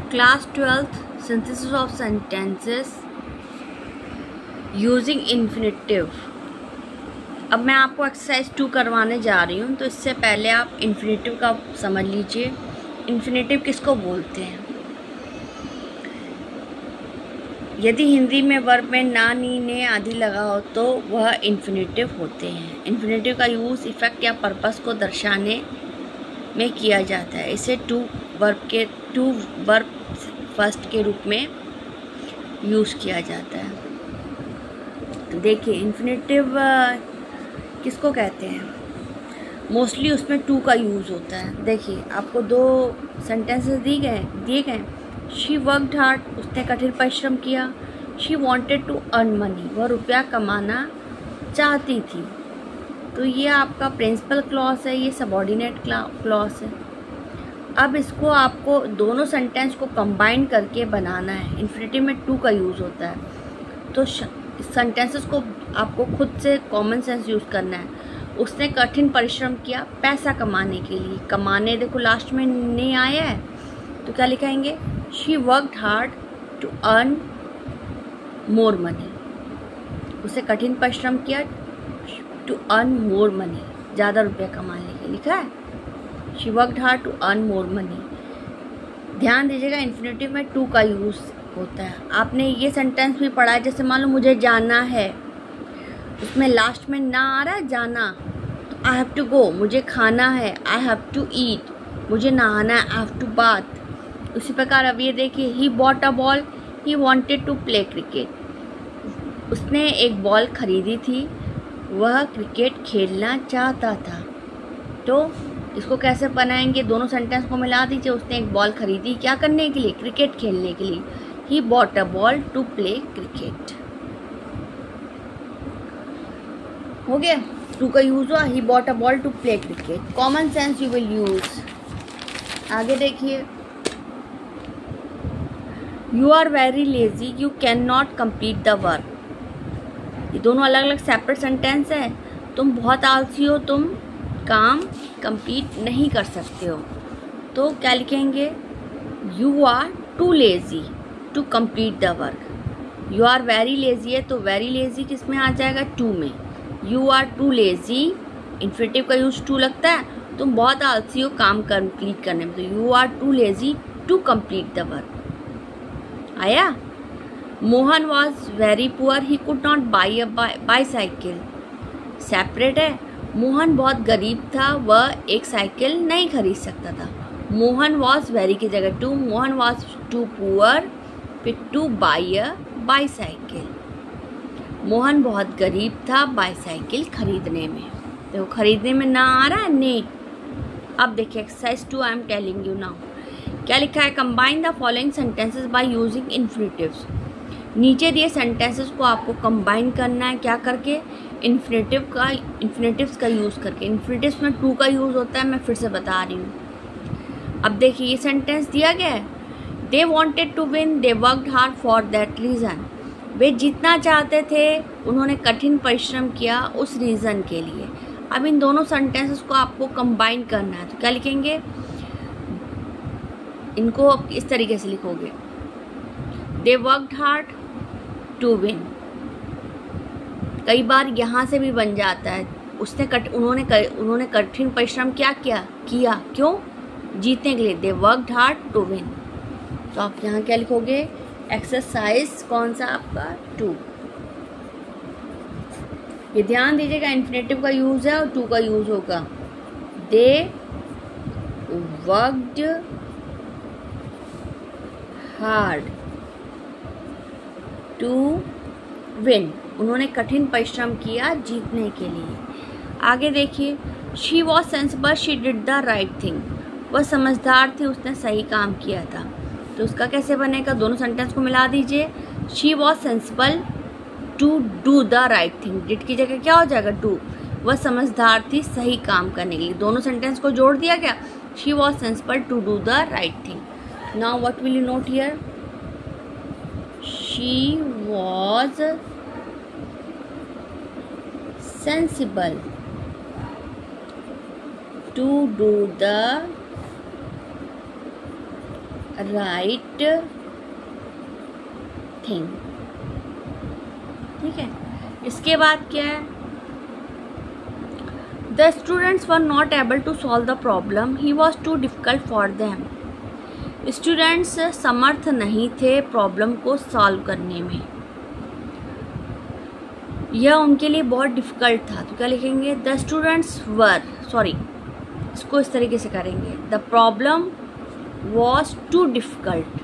Class 12th Synthesis of Sentences Using Infinitive। अब मैं आपको एक्सरसाइज 2 करवाने जा रही हूँ, तो इससे पहले आप इन्फिनेटिव का समझ लीजिए। इन्फिनेटिव किसको बोलते हैं? यदि हिंदी में वर्ब में ना, नी, ने आदि लगा हो तो वह इन्फिनेटिव होते हैं। इन्फिनेटिव का यूज़ इफ़ेक्ट या पर्पस को दर्शाने में किया जाता है। इसे टू वर्ब फर्स्ट के रूप में यूज़ किया जाता है। देखिए, इन्फिनेटिव किसको कहते हैं? मोस्टली उसमें टू का यूज़ होता है। देखिए, आपको 2 सेंटेंसेस दिए गए। शी वर्कड हार्ड, उसने कठिन परिश्रम किया। She wanted to earn money, वह रुपया कमाना चाहती थी। तो ये आपका प्रिंसिपल क्लॉज है, ये सबऑर्डिनेट क्लॉज है। अब इसको आपको दोनों सेंटेंस को कंबाइन करके बनाना है। इन्फिनेटिव में टू का यूज़ होता है, तो सेंटेंसेस को आपको खुद से कॉमन सेंस यूज़ करना है। उसने कठिन परिश्रम किया पैसा कमाने के लिए। कमाने, देखो लास्ट में ने आया है, तो क्या लिखाएंगे? She worked hard to earn more money. उसे कठिन परिश्रम किया टू अर्न मोर मनी, ज़्यादा रुपया कमाने के लिए लिखा है। She worked hard to earn more money. ध्यान दीजिएगा, इन्फिनेटिव में टू का यूज़ होता है। आपने ये सेंटेंस भी पढ़ा है, जैसे मान लो मुझे जाना है, उसमें लास्ट में ना आ रहा है जाना, तो आई हैव टू गो, मुझे खाना है, आई हैव टू ईट, मुझे नहाना है, आई हैव टू बाथ। उसी प्रकार अब ये देखिए, he bought a ball, he wanted to play cricket. उसने एक बॉल खरीदी थी, वह क्रिकेट खेलना चाहता था। तो इसको कैसे बनाएंगे? दोनों सेंटेंस को मिला दीजिए। उसने एक बॉल खरीदी, क्या करने के लिए? क्रिकेट खेलने के लिए। He bought a ball to play cricket. हो गया, टू का यूज हुआ। He bought a ball to play cricket. Common sense you will use. आगे देखिए, you are very lazy, you cannot complete the work. ये दोनों अलग अलग सेपरेट सेंटेंस है। तुम बहुत आलसी हो, तुम काम कंप्लीट नहीं कर सकते हो। तो क्या लिखेंगे? You are too lazy to complete the work. You are very lazy है, तो वेरी लेजी किस में आ जाएगा? टू में। You are too lazy, infinitive का यूज टू लगता है। तुम बहुत आलसी हो काम कंप्लीट करने में, तो you are too lazy to complete the work. आया? Mohan was very poor, he could not buy a bicycle. Separate है। मोहन बहुत गरीब था, वह एक साइकिल नहीं खरीद सकता था। मोहन वॉज वेरी की जगह too, Mohan was too poor, फिर to buy a bicycle. Mohan बहुत गरीब था बाईसाइकिल खरीदने में। तो खरीदने में ना आ रहा है ने। अब देखिए exercise 2 I am telling you now. क्या लिखा है? Combine the following sentences by using infinitives. नीचे दिए सेंटेंसेस को आपको कंबाइन करना है, क्या करके? इन्फिनेटिव्स का यूज़ करके। इन्फिनेटिव्स में टू का यूज़ होता है, मैं फिर से बता रही हूँ। अब देखिए, ये सेंटेंस दिया गया है। They wanted to win, they worked hard for that reason. वे जीतना चाहते थे, उन्होंने कठिन परिश्रम किया उस रीज़न के लिए। अब इन दोनों सेंटेंसेस को आपको कंबाइन करना है, तो क्या लिखेंगे? इनको इस तरीके से लिखोगे, they worked hard to win. कई बार यहाँ से भी बन जाता है। उन्होंने कठिन परिश्रम क्या किया? क्यों? जीतने के लिए। They worked hard to win. तो आप यहाँ क्या लिखोगे? एक्सरसाइज कौन सा आपका? 2। ये ध्यान दीजिएगा, इन्फिनेटिव का यूज है और टू का यूज होगा। They worked hard to win. उन्होंने कठिन परिश्रम किया जीतने के लिए। आगे देखिए, she was sensible, she did the right thing. वह समझदार थी, उसने सही काम किया था। तो उसका कैसे बनेगा? दोनों सेंटेंस को मिला दीजिए। She was sensible to do the right thing. Did की जगह क्या हो जाएगा? डू। वह समझदार थी सही काम करने के लिए। दोनों सेंटेंस को जोड़ दिया गया। She was sensible to do the right thing. Now what will you note here? She was sensible to do the right thing. ठीक है, इसके बाद क्या है, the students were not able to solve the problem, he was too difficult for them. Students समर्थ नहीं थे problem को सॉल्व करने में, यह उनके लिए बहुत डिफिकल्ट था। तो क्या लिखेंगे, द स्टूडेंट्स वर, सॉरी इसको इस तरीके से करेंगे, the problem was too difficult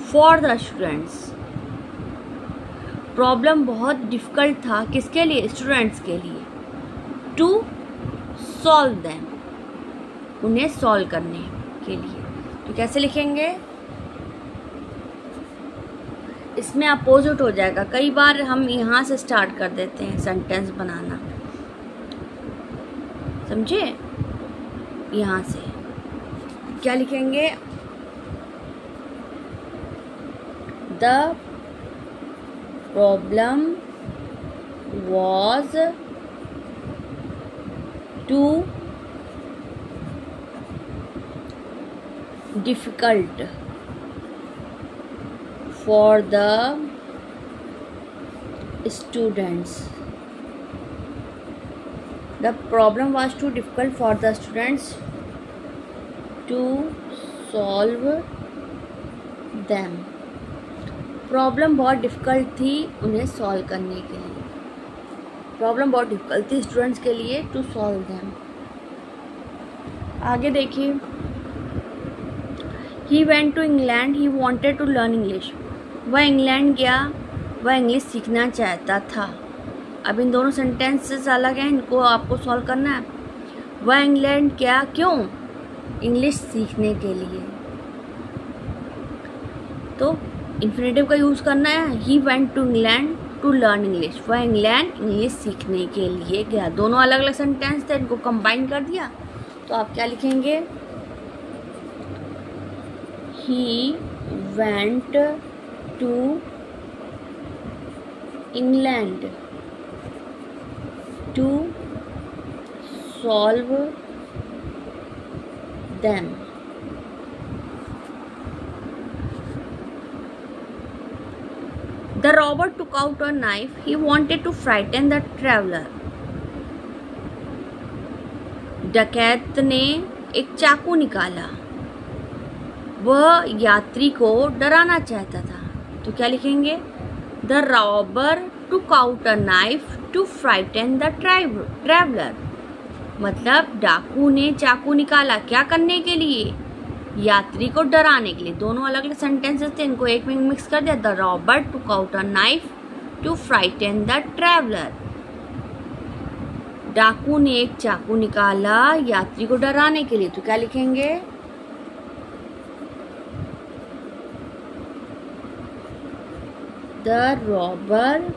for the students. Problem बहुत डिफिकल्ट था किसके लिए, स्टूडेंट्स के लिए, टू सॉल्व देम, उन्हें सॉल्व करने के लिए। तो कैसे लिखेंगे, इसमें अपोजिट हो जाएगा। कई बार हम यहाँ से स्टार्ट कर देते हैं सेंटेंस बनाना, समझे, यहाँ से क्या लिखेंगे, the problem was too difficult for the students, the problem was too difficult for the students to solve them. Problem बहुत डिफिकल्ट थी उन्हें सॉल्व करने के लिए, प्रॉब्लम बहुत डिफिकल्ट थी स्टूडेंट्स के लिए टू सॉल्व दैम। आगे देखिए, he went to England, he wanted to learn English. वह इंग्लैंड गया, वह इंग्लिश सीखना चाहता था। अब इन दोनों सेंटेंसेस अलग हैं, इनको आपको सॉल्व करना है। वह इंग्लैंड गया, क्यों, इंग्लिश सीखने के लिए। तो इन्फिनेटिव का यूज़ करना है, he went to England to learn English. वह इंग्लैंड इंग्लिश सीखने के लिए गया। दोनों अलग अलग सेंटेंस थे, इनको कंबाइन कर दिया। तो आप क्या लिखेंगे, he went to England to solve them. The robber took out a knife. He wanted to frighten the traveler. डकैत ने एक चाकू निकाला, वह यात्री को डराना चाहता था। तो क्या लिखेंगे, The robber took out a knife to frighten the traveler। मतलब डाकू ने चाकू निकाला क्या करने के लिए, यात्री को डराने के लिए। दोनों अलग अलग सेंटेंसेस थे, इनको एक में मिक्स कर दिया। The robber took out a knife to frighten the traveller. डाकू ने एक चाकू निकाला यात्री को डराने के लिए। तो क्या लिखेंगे, द रॉबर